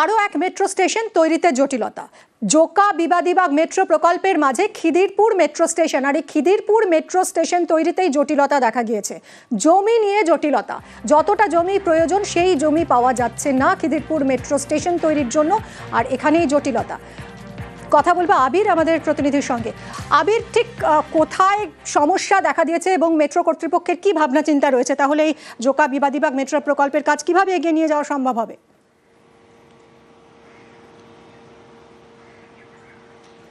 আরও এক metro station তৈরিতে জটিলতা। জোকা বিবাদীবাগ মেট্রো প্রকল্পের মাঝে খিদিরপুর মেট্রো স্টেশন, আর এই খিদিরপুর মেট্রো স্টেশন তৈরিতেই জটিলতা দেখা গিয়েছে। জমি নিয়ে জটিলতা, যতটা জমি প্রয়োজন সেই জমি পাওয়া যাচ্ছে না খিদিরপুর মেট্রো স্টেশন তৈরির জন্য, আর এখানেই জটিলতা। কথা বলবো আবির আমাদের প্রতিনিধির সঙ্গে। আবির, ঠিক কোথায় সমস্যা দেখা দিয়েছে এবং মেট্রো কর্তৃপক্ষের কি ভাবনা চিন্তা রয়েছে, তাহলে এই জোকা বিবাদীবাগ মেট্রো প্রকল্পের কাজ কিভাবে এগিয়ে নিয়ে যাওয়া সম্ভব হবে?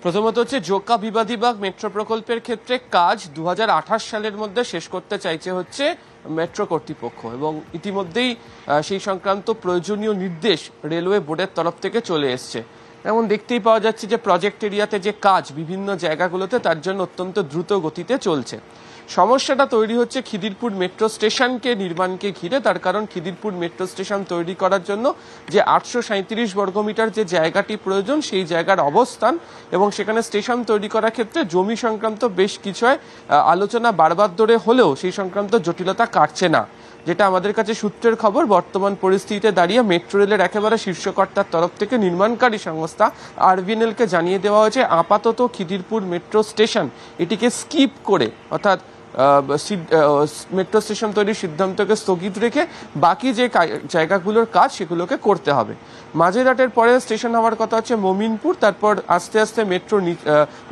প্রথমত হচ্ছে জোকা বিবাদীবাগ মেট্রো প্রকল্পের ক্ষেত্রে কাজ 2028 সালের মধ্যে শেষ করতে চাইছে হচ্ছে মেট্রো কর্তৃপক্ষ, এবং ইতিমধ্যেই সেই সংক্রান্ত প্রয়োজনীয় নির্দেশ রেলওয়ে বোর্ডের তরফ থেকে চলে এসছে। এমন দেখতেই পাওয়া যাচ্ছে যে প্রজেক্ট এরিয়াতে যে কাজ বিভিন্ন জায়গাগুলোতে তার জন্য অত্যন্ত দ্রুত গতিতে চলছে। সমস্যাটা তৈরি হচ্ছে খিদিরপুর মেট্রো স্টেশনকে নির্মাণকে ঘিরে। তার কারণ খিদিরপুর মেট্রো স্টেশন তৈরি করার জন্য যে 837 বর্গমিটার যে জায়গাটি প্রয়োজন সেই জায়গার অবস্থান এবং সেখানে স্টেশন তৈরি করার ক্ষেত্রে জমি সংক্রান্ত বেশ কিছু আলোচনা বারবার ধরে হলেও সেই সংক্রান্ত জটিলতা কাটছে না। যেটা আমাদের কাছে সূত্রের খবর, বর্তমান পরিস্থিতিতে দাঁড়িয়ে মেট্রো রেলের একেবারে শীর্ষকর্তার তরফ থেকে নির্মাণকারী সংস্থা আরভিএনএলকে জানিয়ে দেওয়া হয়েছে আপাতত খিদিরপুর মেট্রো স্টেশন এটিকে স্কিপ করে, অর্থাৎ মেট্রো স্টেশন তৈরির সিদ্ধান্তকে স্থগিত রেখে বাকি যে জায়গাগুলোর কাজ সেগুলোকে করতে হবে। মাঝেরহাটের পরে স্টেশন হওয়ার কথা হচ্ছে মমিনপুর, তারপর আস্তে আস্তে মেট্রো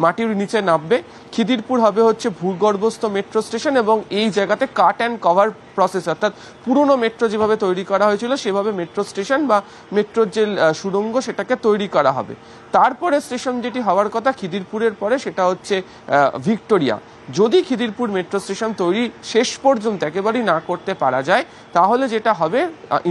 মাটির নিচে নামবে। খিদিরপুর হবে হচ্ছে ভূগর্ভস্থ মেট্রো স্টেশন এবং এই জায়গাতে কাট অ্যান্ড কভার প্রসেস, অর্থাৎ পুরনো মেট্রো যেভাবে তৈরি করা হয়েছিল সেভাবে মেট্রো স্টেশন বা মেট্রোর যে সুড়ঙ্গ সেটাকে তৈরি করা হবে। তারপরে স্টেশন যেটি হওয়ার কথা খিদিরপুরের পরে সেটা হচ্ছে ভিক্টোরিয়া। যদি খিদিরপুর মেট্রো স্টেশন তৈরি শেষ পর্যন্ত একেবারেই না করতে পারা যায় তাহলে যেটা হবে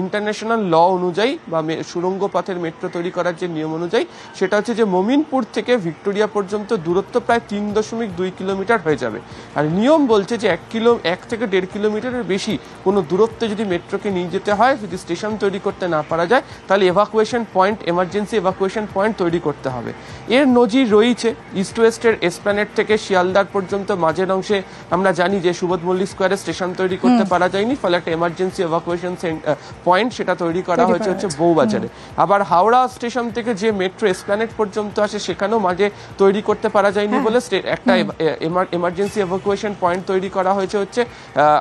ইন্টারন্যাশনাল ল অনুযায়ী বা সুড়ঙ্গ পথের মেট্রো তৈরি করার যে নিয়ম অনুযায়ী সেটা হচ্ছে যে মমিনপুর থেকে ভিক্টোরিয়া পর্যন্ত দূরত্ব প্রায় 3.2 কিলোমিটার হয়ে যাবে। আর নিয়ম বলছে যে 1 থেকে 1.5 কিলোমিটারের বেশি কোনো দূরত্বে যদি মেট্রোকে নিয়ে যেতে হয়, যদি স্টেশন তৈরি করতে না পারা যায় তাহলে evacuation point, emergency evacuation point তৈরি করতে হবে। এর নজির রয়েছে ইস্ট ওয়েস্টের এসপ্ল্যানেড থেকে শিয়ালদার পর্যন্ত মাঝের অংশে আমরা জানি যে সুবোধ মল্লিক স্কোয়ারে স্টেশন তৈরি করতে পারা যায়নি, ফলে একটা এমার্জেন্সি এভাকুয়েশন পয়েন্ট সেটা তৈরি করা হয়েছে হচ্ছে বউবাজারে। আবার হাওড়া স্টেশন থেকে যে মেট্রো এসপ্ল্যানেড পর্যন্ত আসে সেখানেও মাঝে তৈরি করতে পারা যায়নি বলে একটা এমার্জেন্সি এভাকুয়েশন পয়েন্ট তৈরি করা হয়েছে হচ্ছে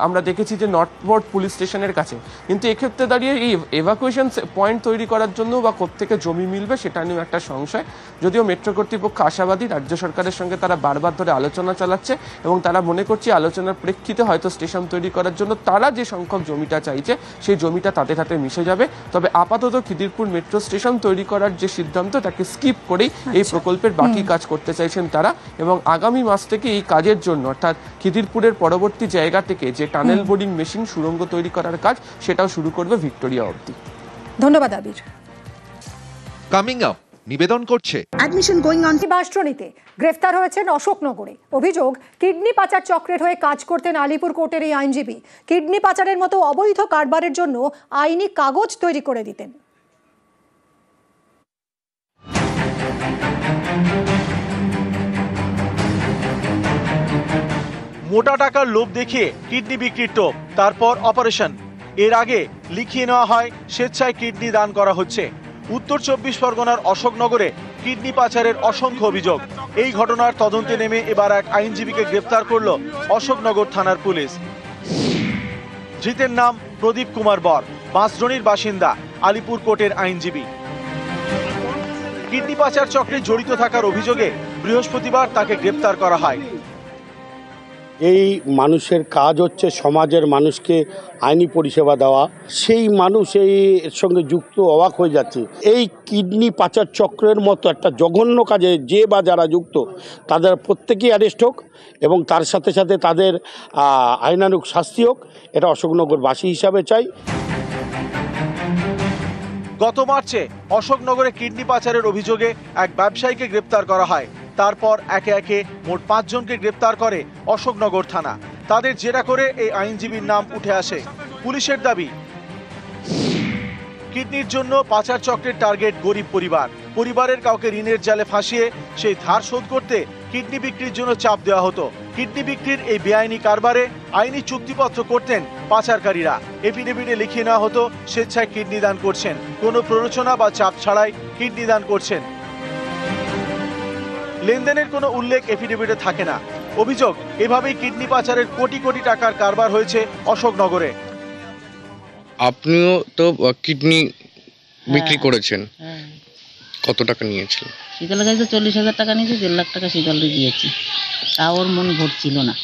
আমরা দেখেছি যে নর্থপোর্ট পুলিশ স্টেশনের কাছে। কিন্তু এক্ষেত্রে দাঁড়িয়ে এই এভাকুয়েশন পয়েন্ট তৈরি করার জন্য বা কোত্থেকে জমি মিলবে সেটা নিয়েও একটা সংশয়। যদিও মেট্রো কর্তৃপক্ষ আশাবাদী, রাজ্য সরকারের সঙ্গে তারা বারবার ধরে আলোচনা চালাচ্ছে এবং তারা মনে করছে আলোচনার প্রেক্ষিতে হয়তো স্টেশন তৈরি করার জন্য তারা যে সংখ্যক জমিটা চাইছে সেই জমিটা তাদের হাতে মিশে যাবে। তবে আপাতত খিদিরপুর মেট্রো স্টেশন তৈরি করার যে সিদ্ধান্ত তাকে স্কিপ করেই এই প্রকল্পের বাকি কাজ করতে চাইছেন তারা, এবং আগামী মাস থেকে এই কাজের জন্য অর্থাৎ খিদিরপুরের পরবর্তী জায়গা থেকে যে টানেল বোর্ডিং মেশিন সুড়ঙ্গ তৈরি করার কাজ সেটাও শুরু করবে ভিক্টোরিয়া অবধি। ধন্যবাদ আবির। কামিং আপ নিবেদন করছে অ্যাডমিশন গোয়িং অন। বাষ্টনীতে গ্রেফতার হয়েছেন অশোকনগরে। অভিযোগ, কিডনি পাচার চক্রের হয়ে কাজ করতেন আলিপুর কোর্টের এই আইনজীবী। কিডনি পাচারের মতো অবৈধ কারবারের জন্য আইনি কাগজ তৈরি করে দিতেন। মোটা টাকার লোভ দেখিয়ে কিডনি বিক্রির টোপ, তারপর অপারেশন। এর আগে লিখিয়ে নেওয়া হয় স্বেচ্ছায় কিডনি দান করা হচ্ছে। উত্তর 24 পরগনার অশোকনগরে কিডনি পাচারের অসংখ্য অভিযোগ। এই ঘটনার তদন্তে নেমে এবার এক আইনজীবীকে গ্রেফতার করল অশোকনগর থানার পুলিশ। ধৃতের নাম প্রদীপ কুমার বর, বাঁশডোনির বাসিন্দা, আলিপুর কোর্টের আইনজীবী। কিডনি পাচার চক্রে জড়িত থাকার অভিযোগে বৃহস্পতিবার তাকে গ্রেফতার করা হয়। এই মানুষের কাজ হচ্ছে সমাজের মানুষকে আইনি পরিষেবা দেওয়া, সেই মানুষ এর সঙ্গে যুক্ত অবাক হয়ে যাচ্ছে। এই কিডনি পাচার চক্রের মতো একটা জঘন্য কাজে যে বা যারা যুক্ত তাদের প্রত্যেকেই অ্যারেস্ট হোক এবং তার সাথে সাথে তাদের আইনানুগ শাস্তি হোক, এটা অশোকনগরবাসী হিসাবে চাই। গত মার্চে অশোকনগরে কিডনি পাচারের অভিযোগে এক ব্যবসায়ীকে গ্রেপ্তার করা হয়। তারপর একে একে মোট 5 জনকে গ্রেপ্তার করে অশোকনগর থানা। তাদের জেরা করে এই আইনজীবীর নাম উঠে আসে। পুলিশের দাবি, কিডনির জন্য পাচার চক্রের টার্গেট গরিব পরিবার। পরিবারের কাউকে ঋণের জালে ফাঁসিয়ে সেই ধার শোধ করতে কিডনি বিক্রির জন্য চাপ দেওয়া হতো। কিডনি বিক্রির এই বেআইনি কারবারে আইনি চুক্তিপত্র করতেন পাচারকারীরা। এফিডেভিটে লিখিয়ে নেওয়া হতো স্বেচ্ছায় কিডনি দান করছেন, কোনো প্ররোচনা বা চাপ ছাড়াই কিডনি দান করছেন। লেনদেনের কোনো উল্লেখ এফিডেভিটে থাকে না। অভিযোগ, এভাবেই কিডনি পাচারের কোটি কোটি টাকার কারবার হয়েছে অশোকনগরে। আপনিও তো কিডনি বিক্রি করেছেন, কত টাকা নিয়েছিলেন? শীতলের কাছে 40,000 টাকা নিয়েছি, 1.5 লাখ টাকা শীতলকে দিয়েছি। তা ওর মন ভরছিল না।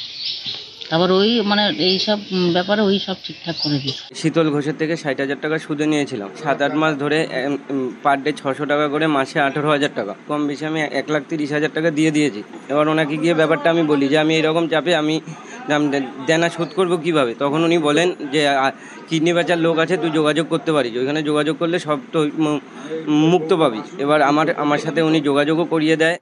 তারপর ওই মানে এইসব ব্যাপারে ওই সব ঠিকঠাক করে দিয়েছে। শীতল ঘোষের থেকে 60,000 টাকা সুদে নিয়েছিলাম। 7-8 মাস ধরে পার ডে 600 টাকা করে, মাসে 18,000 টাকা। কম বেশি আমি 1,30,000 টাকা দিয়ে দিয়েছি। এবার ওনাকে গিয়ে ব্যাপারটা আমি বলি যে আমি এরকম চাপে আমি দেনা শোধ করবো কীভাবে। তখন উনি বলেন যে কিডনি বেচার লোক আছে, তুই যোগাযোগ করতে পারিস, ওইখানে যোগাযোগ করলে সব তো মুক্ত পাবি। এবার আমার সাথে উনি যোগাযোগও করিয়ে দেয়।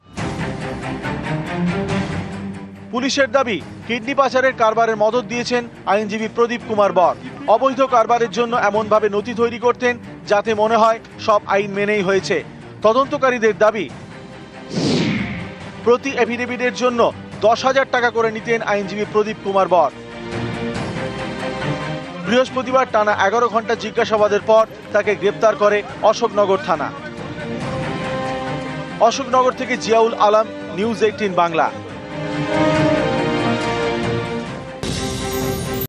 পুলিশের দাবি, কিডনি পাচারের কারবারের মদত দিয়েছেন আইনজীবী প্রদীপ কুমার বর। অবৈধ কারবারের জন্য এমনভাবে নথি তৈরি করতেন যাতে মনে হয় সব আইন মেনেই হয়েছে। তদন্তকারীদের দাবি, প্রতি এফিডেভিটের জন্য 10,000 টাকা করে নিতেন আইনজীবী প্রদীপ কুমার বর। বৃহস্পতিবার টানা 11 ঘন্টা জিজ্ঞাসাবাদের পর তাকে গ্রেপ্তার করে অশোকনগর থানা। অশোকনগর থেকে জিয়াউল আলম, নিউজ 18 বাংলা।